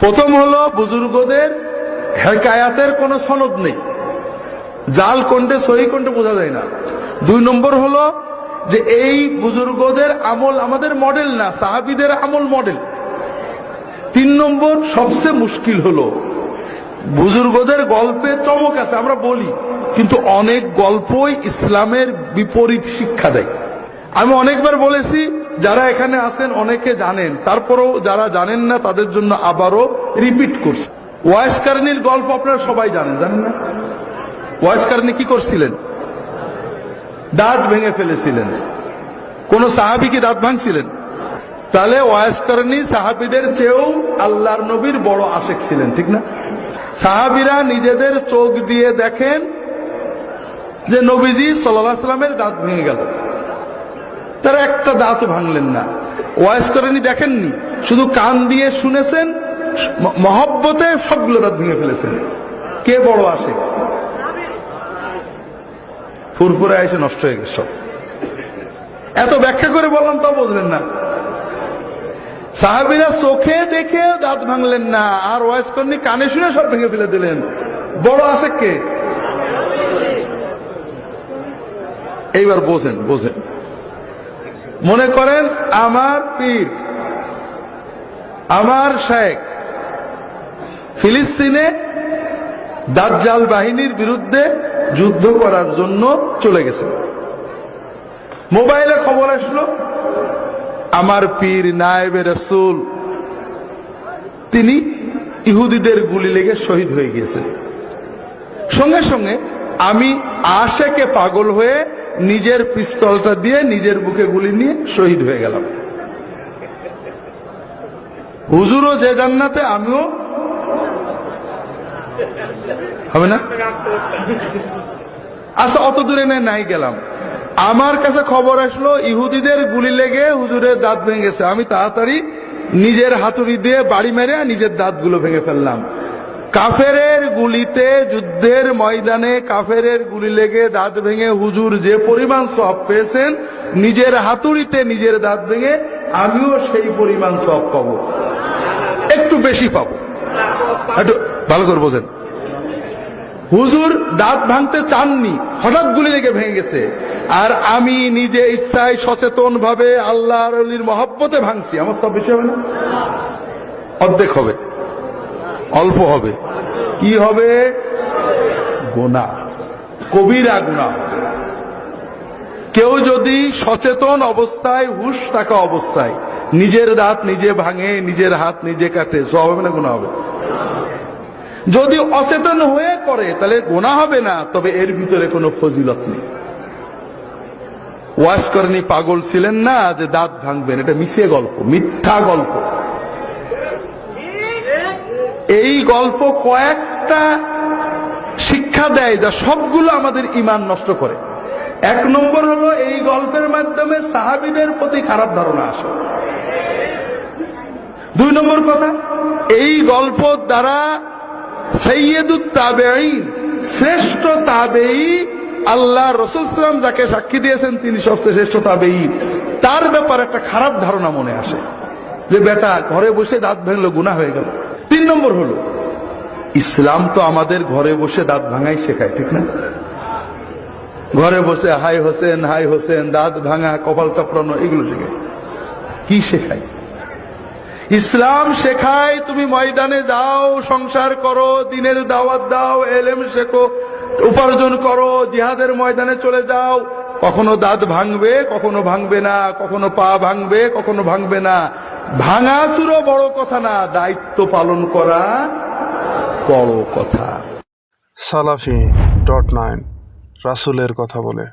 প্রথম হলো বুজুর্গদের হেকায়াতের কোনো সনদ নেই, জাল কোনটে সহি কোনটে বোঝা যায় না। 2 নম্বর হলো যে এই বুজুর্গদের আমল আমাদের মডেল না, সাহাবীদের আমল মডেল। 3 নম্বর সবচেয়ে মুশকিল হলো বুজুর্গদের গল্পে চমক আছে আমরা বলি, কিন্তু অনেক গল্পই ইসলামের বিপরীত শিক্ষা দেয়। আমি অনেকবার বলেছি, যারা এখানে আছেন অনেকে জানেন, তারপরেও যারা জানেন না তাদের জন্য আবারও রিপিট করছি। ওয়াইস কারনীর গল্প আপনারা সবাই জানেন, জানেন না? ওয়াইস কারনী কি করছিলেন? দাঁত ভেঙে ফেলেছিলেন। কোন সাহাবী কি দাঁত ভাঙছিলেন? তাহলে ওয়াইস কারনী সাহাবীদের চেয়েও আল্লাহর নবীর বড় আশেক ছিলেন, ঠিক না? সাহাবীরা নিজেদের চোখ দিয়ে দেখেন যে নবীজি সাল্লাল্লাহু আলাইহি ওয়াসাল্লামের দাঁত ভেঙে গেল, তারা একটা দাঁতও ভাঙলেন না। ওয়াইস কারনী দেখেননি, শুধু কান দিয়ে শুনেছেন, মহব্বতে সবগুলো দাঁত ভেঙে ফেলেছেন। কে বড় আশেক? ফুরফুরে এসে নষ্ট হয়ে গেছে সব। এত ব্যাখ্যা করে বললাম তাও বুঝলেন না। সাহাবীরা চোখে দেখে দাঁত ভাঙলেন না, আর ওয়াইস কারনী কানে শুনে সব ভেঙে ফেলে দিলেন। বড় আশেক কে? এইবার বোঝেন, বোঝেন। মনে করেন আমার পীর, আমার শেখ ফিলিস্তিনে দাজ্জাল বাহিনীর বিরুদ্ধে যুদ্ধ করার জন্য চলে গেছে। মোবাইলে খবর আসলো আমার পীর নায়েবে রাসূল তিনি ইহুদিদের গুলি লেগে শহীদ হয়ে গিয়েছেন। সঙ্গে সঙ্গে আমি আশেকে পাগল হয়ে নিজের পিস্তলটা দিয়ে নিজের বুকে গুলি নিয়ে শহীদ হয়ে গেলাম। হুজুরও যে জান্নাতে, আমিও হবে না? আচ্ছা, অত দূরে নাই গেলাম। আমার কাছে খবর আসলো ইহুদিদের গুলি লেগে হুজুরের দাঁত ভেঙে গেছে। আমি তাড়াতাড়ি নিজের হাতুড়ি দিয়ে বাড়ি মেরে নিজের দাঁতগুলো ভেঙে ফেললাম। কাফেরের গুলিতে, যুদ্ধের ময়দানে কাফেরের গুলি লেগে দাঁত ভেঙে হুজুর যে পরিমাণ সওয়াব পেয়েছেন, নিজের হাতুড়িতে নিজের দাঁত ভেঙে আমিও সেই পরিমাণ সওয়াব পাবো, একটু বেশি পাবো। একটু ভালো করে বোঝেন। হুজুর দাঁত ভাঙতে চাননি, হঠাৎ গুলি লেগে ভেঙে গেছে, আর আমি নিজে ইচ্ছায় সচেতন ভাবে আল্লাহর ওলির মহব্বতে ভাঙছি। আমার সব বেশি হবে না? অর্ধেক হবে, অল্প হবে। কি হবে? গুনাহ, কবিরা গুনাহ হবে। কেউ যদি সচেতন অবস্থায়, হুশ থাকা অবস্থায় নিজের দাঁত নিজে ভাঙে, নিজের হাত নিজে কাটে, সব হবে না গুনাহ হবে? যদি অচেতন হয়ে করে তাহলে গুনাহ হবে না, তবে এর ভিতরে কোনো ফজিলত নেই। ওয়াইস কারনী পাগল ছিলেন না যে দাঁত ভাঙবেন, এটা মিছে গল্প, মিথ্যা গল্প। এই গল্প কয়েকটা শিক্ষা দেয় যা সবগুলো আমাদের ঈমান নষ্ট করে। 1 নম্বর হলো এই গল্পের মাধ্যমে সাহাবীদের প্রতি খারাপ ধারণা আসে। 2 নম্বর কথা, এই গল্প দ্বারা সাইয়্যিদুত তাবেঈন, শ্রেষ্ঠ তাবেঈ, আল্লাহ রাসূল সাল্লাল্লাহু আলাইহি ওয়াসাল্লাম যাকে সাক্ষী দিয়েছেন তিনি সবচেয়ে শ্রেষ্ঠ তাবেঈ, তার ব্যাপারে একটা খারাপ ধারণা মনে আসে যে বেটা ঘরে বসে দাঁত ভাঙলো, গুনাহ হয়ে গেল। 3 নম্বর হলো ইসলাম তো আমাদের ঘরে বসে দাঁত ভাঙাই শেখায়, ঠিক না? ঘরে বসে হাই হোসেন, হাই হোসেন, দাঁত ভাঙা, কপাল চাপড়ানো, এগুলো শেখায়। কি শেখায়? ইসলাম শেখায় তুমি ময়দানে যাও, সংসার করো, দ্বীনের দাওয়াত দাও, ইলম শেখো, উপার্জন করো, জিহাদের ময়দানে চলে যাও। কখনো দাঁত ভাঙবে, কখনো ভাঙবে না, কখনো পা ভাঙবে, কখনো ভাঙবে না। ভাঙাচুরো বড় কথা না, দায়িত্ব পালন করা বড় কথা। Salafi.9 রাসূলের কথা বলে।